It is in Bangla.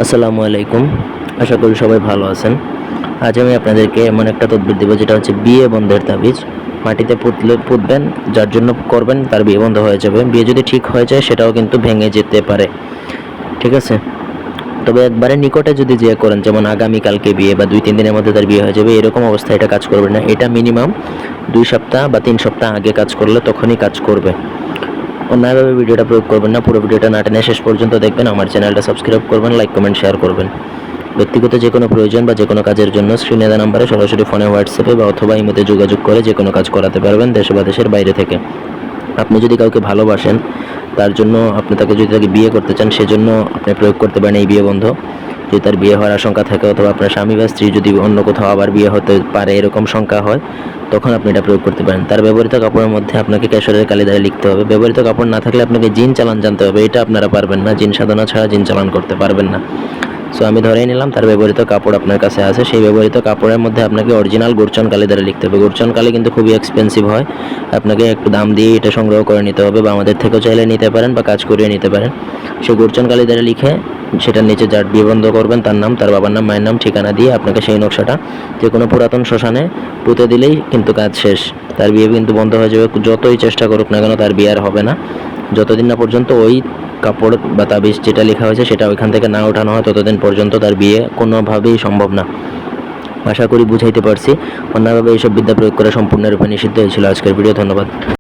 আসসালামু আলাইকুম। আশা করি সবাই ভালো আছেন। আজ আমি আপনাদেরকে এমন একটা তদবির দেব, যেটা হচ্ছে বিয়ে বন্ধের তাবিজ। মাটিতে পুঁতবেন, যার জন্য করবেন তার বিয়ে বন্ধ হয়ে যাবে। বিয়ে যদি ঠিক হয়ে যায় সেটাও কিন্তু ভেঙে যেতে পারে, ঠিক আছে? তবে একবারে নিকটে যদি যে করেন, যেমন আগামীকালকে বিয়ে বা 2-3 দিনের মধ্যে তার বিয়ে হয়ে যাবে, এরকম অবস্থায় এটা কাজ করবে না। এটা মিনিমাম 2 সপ্তাহ বা 3 সপ্তাহ আগে কাজ করলে তখনই কাজ করবে। অন্যায়ভাবে ভিডিওটা প্রয়োগ করবেন না। পুরো ভিডিওটা না টেনে শেষ পর্যন্ত দেখবেন। আমার চ্যানেলটা সাবস্ক্রাইব করবেন, লাইক কমেন্ট শেয়ার করবেন। ব্যক্তিগত যে কোনো প্রয়োজন বা যে কোনো কাজের জন্য স্ক্রিনে দেওয়া নাম্বারে সরাসরি ফোনে, হোয়াটসঅ্যাপে বা অথবা ইমোতে যোগাযোগ করে যে কোনো কাজ করাতে পারবেন, দেশে বা দেশের বাইরে থেকে। আপনি যদি কাউকে ভালোবাসেন, তার জন্য তাকে বিয়ে করতে চান, সেজন্য আপনি প্রয়োগ করতে পারেন এই বিয়ে বন্ধ। যদি তার বিয়ে হওয়ার আশঙ্কা থাকে, অথবা আপনার স্বামী বা স্ত্রী যদি অন্য কোথাও আবার বিয়ে হতে পারে এরকম শঙ্কা হয়, তখন আপনি এটা প্রয়োগ করতে পারেন। তার ব্যবহৃত কাপড়ের মধ্যে আপনাকে কেশরের কালি দ্বারা লিখতে হবে। ব্যবহৃত কাপড় না থাকলে আপনাকে জিন চালান জানতে হবে। এটা আপনারা পারবেন না, জিন সাধনা ছাড়া জিন চালান করতে পারবেন না। সো আমি ধরেই নিলাম তার ব্যবহৃত কাপড় আপনার কাছে আছে। সেই ব্যবহৃত কাপড়ের মধ্যে আপনাকে অরিজিনাল গুরচন কালি দ্বারা লিখতে হবে। গুরচন কালি কিন্তু খুবই এক্সপেন্সিভ হয়, আপনাকে একটু দাম দিয়ে এটা সংগ্রহ করে নিতে হবে, বা আমাদের থেকেও চাইলে নিতে পারেন বা কাজ করিয়ে নিতে পারেন। সেই গুরচন কালি দ্বারা লিখে সেটার নিচে যার বিয়ে বন্ধ করবেন তার নাম, তার বাবার নাম, মায়ের নাম, ঠিকানা দিয়ে আপনাকে সেই নকশাটা যে কোনো পুরাতন শ্মশানে পুঁতে দিলেই কিন্তু কাজ শেষ। তার বিয়ে কিন্তু বন্ধ হয়ে যাবে। যতই চেষ্টা করুক না কেন, তার বিয়ে আর হবে না, যতদিন না পর্যন্ত ওই কাপড় বা তাবিজ যেটা লেখা হয়েছে সেটা ওইখান থেকে না ওঠানো হয়, ততদিন পর্যন্ত তার বিয়ে কোনোভাবেই সম্ভব না। আশা করি বুঝাইতে পারছি। অন্যভাবে এইসব বিদ্যা প্রয়োগ করা সম্পূর্ণরূপে নিষিদ্ধ। এই ছিল আজকের ভিডিও। ধন্যবাদ।